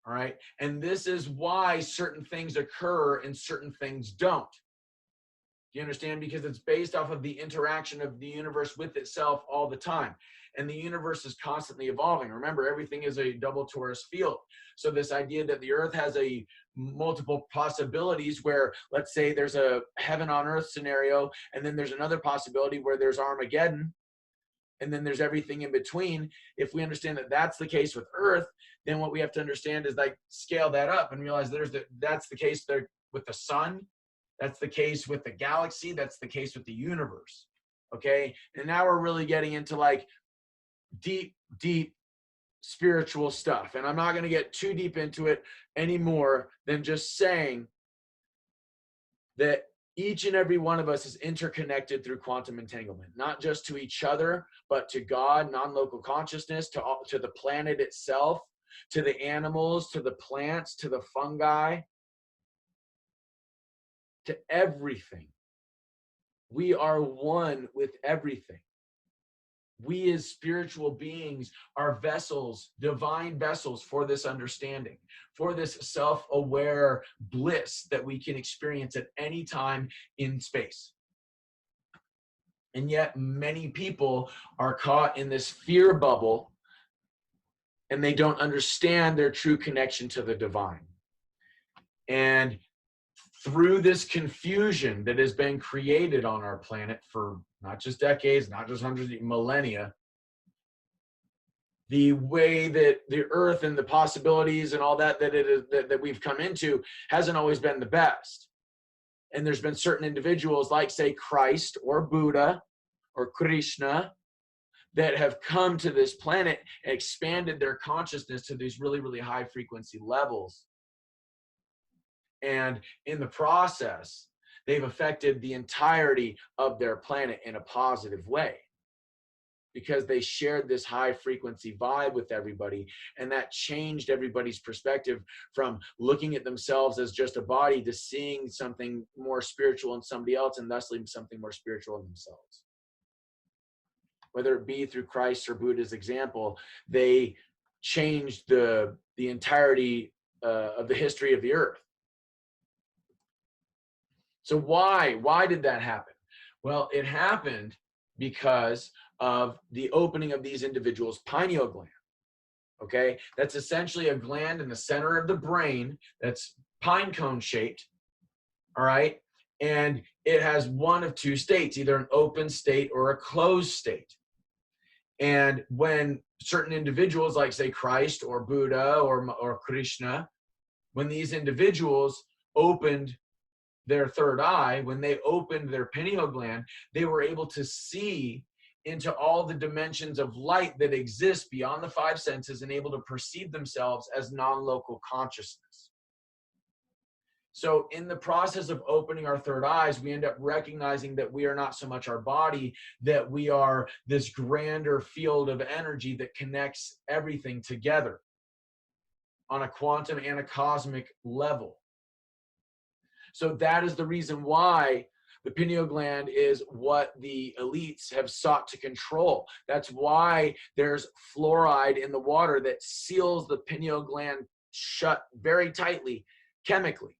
All right. And this is why certain things occur and certain things don't. Do you understand? Because it's based off of the interaction of the universe with itself all the time. And the universe is constantly evolving. Remember, everything is a double torus field. So this idea that the earth has a multiple possibilities where, let's say there's a heaven on earth scenario, and then there's another possibility where there's Armageddon, and then there's everything in between. If we understand that that's the case with earth, then what we have to understand is like scale that up and realize that's the case there with the sun. That's the case with the galaxy. That's the case with the universe. Okay. And now we're really getting into like deep, deep spiritual stuff. And I'm not going to get too deep into it any more than just saying that each and every one of us is interconnected through quantum entanglement, not just to each other, but to God, non-local consciousness, to the planet itself, to the animals, to the plants, to the fungi, to everything. We are one with everything. We as spiritual beings are vessels, divine vessels for this understanding, for this self-aware bliss that we can experience at any time in space. And yet many people are caught in this fear bubble and they don't understand their true connection to the divine. And through this confusion that has been created on our planet for not just decades, not just hundreds of millennia, the way that the earth and the possibilities and all that that we've come into hasn't always been the best. And there's been certain individuals like, say, Christ or Buddha or Krishna that have come to this planet and expanded their consciousness to these really, really high frequency levels. And in the process, they've affected the entirety of their planet in a positive way because they shared this high frequency vibe with everybody. And that changed everybody's perspective from looking at themselves as just a body to seeing something more spiritual in somebody else and thusly something more spiritual in themselves. Whether it be through Christ or Buddha's example, they changed the entirety of the history of the earth. So why did that happen? Well, it happened because of the opening of these individuals' pineal gland. Okay, that's essentially a gland in the center of the brain that's pine cone shaped. All right, and it has one of two states, either an open state or a closed state. And when certain individuals, like say Christ or Buddha or Krishna, when these individuals opened their third eye, when they opened their pineal gland, they were able to see into all the dimensions of light that exist beyond the five senses and able to perceive themselves as non-local consciousness. So in the process of opening our third eyes, we end up recognizing that we are not so much our body, that we are this grander field of energy that connects everything together on a quantum and a cosmic level. So that is the reason why the pineal gland is what the elites have sought to control. That's why there's fluoride in the water that seals the pineal gland shut very tightly chemically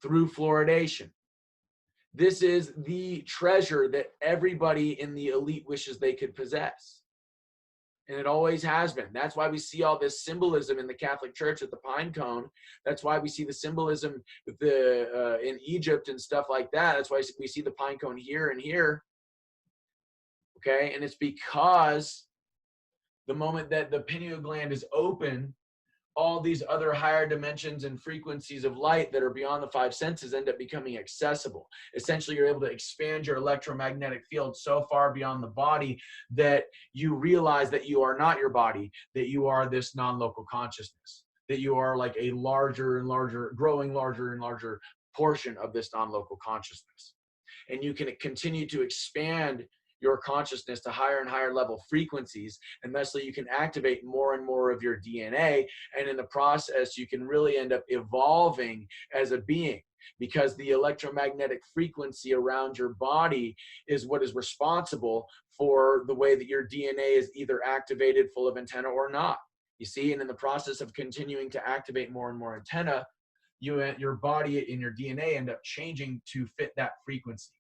through fluoridation. This is the treasure that everybody in the elite wishes they could possess. And it always has been. That's why we see all this symbolism in the Catholic Church with the pine cone. That's why we see the symbolism with in Egypt and stuff like that. That's why we see the pine cone here and here. Okay, and it's because the moment that the pineal gland is open, all these other higher dimensions and frequencies of light that are beyond the five senses end up becoming accessible. Essentially, you're able to expand your electromagnetic field so far beyond the body that you realize that you are not your body, that you are this non-local consciousness, that you are like a larger and larger, growing larger and larger portion of this non-local consciousness. And you can continue to expand your consciousness to higher and higher level frequencies, and thusly you can activate more and more of your DNA, and in the process you can really end up evolving as a being, because the electromagnetic frequency around your body is what is responsible for the way that your DNA is either activated, full of antenna, or not. You see, and in the process of continuing to activate more and more antenna, your body and your DNA end up changing to fit that frequency.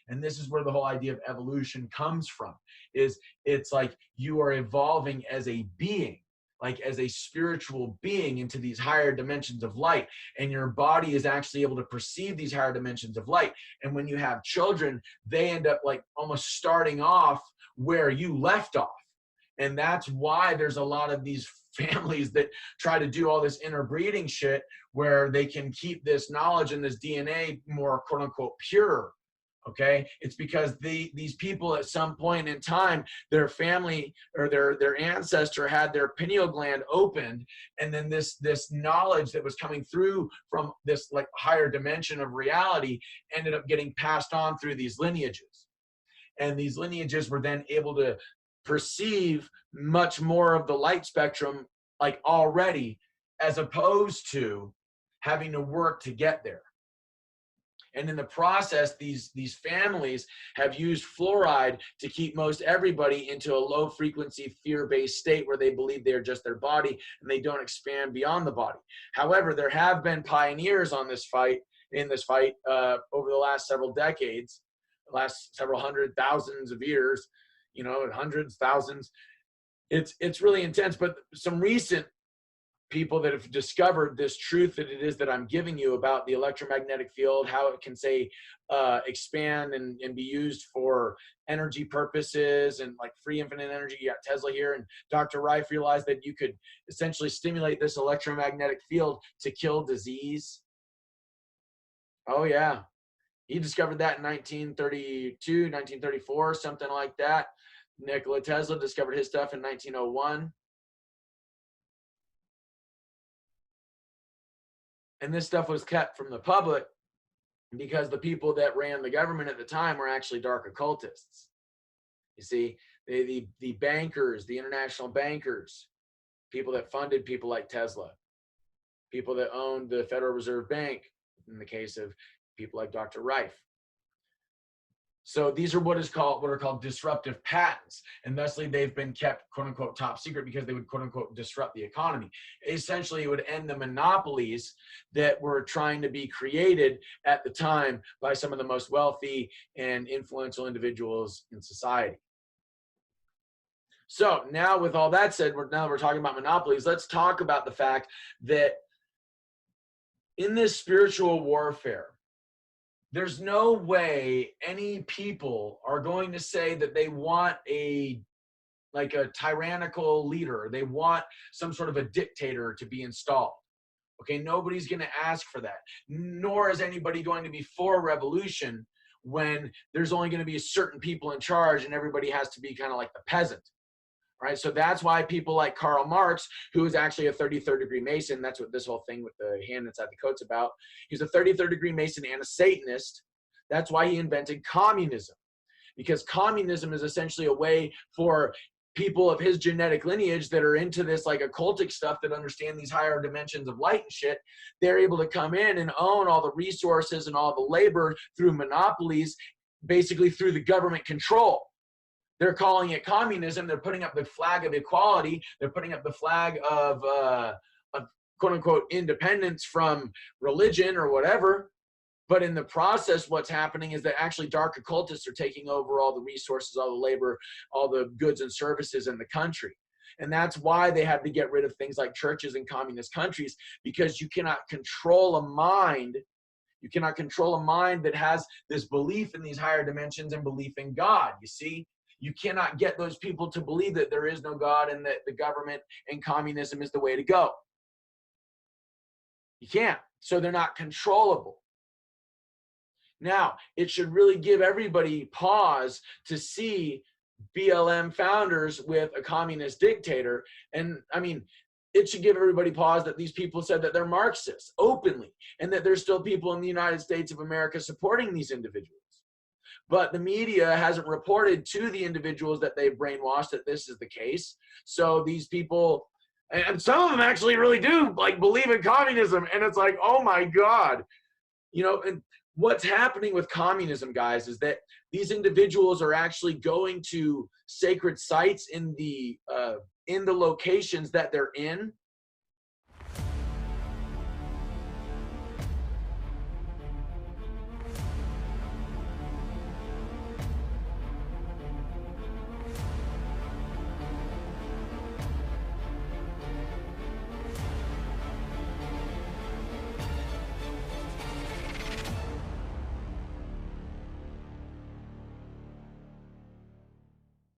And this is where the whole idea of evolution comes from, is it's like you are evolving as a being, like as a spiritual being into these higher dimensions of light. And your body is actually able to perceive these higher dimensions of light. And when you have children, they end up like almost starting off where you left off. And that's why there's a lot of these families that try to do all this interbreeding shit where they can keep this knowledge and this DNA more quote unquote pure. Okay, it's because these people at some point in time, their family or their ancestor had their pineal gland opened, and then this knowledge that was coming through from this like higher dimension of reality ended up getting passed on through these lineages, and these lineages were then able to perceive much more of the light spectrum like already, as opposed to having to work to get there. And in the process, these families have used fluoride to keep most everybody into a low frequency fear-based state where they believe they're just their body and they don't expand beyond the body. However, there have been pioneers on this fight, over the last several decades, the last several hundred thousands of years, you know, hundreds, thousands. It's really intense, but some recent people that have discovered this truth that it is that I'm giving you about the electromagnetic field, how it can say expand and be used for energy purposes and like free infinite energy. You got Tesla here, and Dr. Rife realized that you could essentially stimulate this electromagnetic field to kill disease. Oh yeah, he discovered that in 1932, 1934, something like that. Nikola Tesla discovered his stuff in 1901. And this stuff was kept from the public because the people that ran the government at the time were actually dark occultists. You see, the bankers, the international bankers, people that funded people like Tesla, people that owned the Federal Reserve Bank, in the case of people like Dr. Rife. So these are what are called disruptive patents, and thusly they've been kept quote unquote top secret because they would quote unquote disrupt the economy. Essentially, it would end the monopolies that were trying to be created at the time by some of the most wealthy and influential individuals in society. So now, with all that said, now we're talking about monopolies. Let's talk about the fact that in this spiritual warfare, there's no way any people are going to say that they want a tyrannical leader. They want some sort of a dictator to be installed. Okay, nobody's going to ask for that. Nor is anybody going to be for revolution when there's only going to be certain people in charge and everybody has to be kind of like the peasant. Right, so that's why people like Karl Marx, who is actually a 33rd degree Mason, that's what this whole thing with the hand inside the coat's about. He's a 33rd degree Mason and a Satanist. That's why he invented communism, because communism is essentially a way for people of his genetic lineage that are into this like occultic stuff, that understand these higher dimensions of light and shit. They're able to come in and own all the resources and all the labor through monopolies, basically through the government control. They're calling it communism. They're putting up the flag of equality. They're putting up the flag of quote unquote independence from religion or whatever. But in the process, what's happening is that actually dark occultists are taking over all the resources, all the labor, all the goods and services in the country. And that's why they had to get rid of things like churches in communist countries, because you cannot control a mind. You cannot control a mind that has this belief in these higher dimensions and belief in God, you see? You cannot get those people to believe that there is no God and that the government and communism is the way to go. You can't. So they're not controllable. Now, it should really give everybody pause to see BLM founders with a communist dictator. And I mean, it should give everybody pause that these people said that they're Marxists openly, and that there's still people in the United States of America supporting these individuals. But the media hasn't reported to the individuals that they've brainwashed that this is the case. So these people, and some of them actually really do like believe in communism. And it's like, oh my God, you know, and what's happening with communism, guys, is that these individuals are actually going to sacred sites in the in the locations that they're in,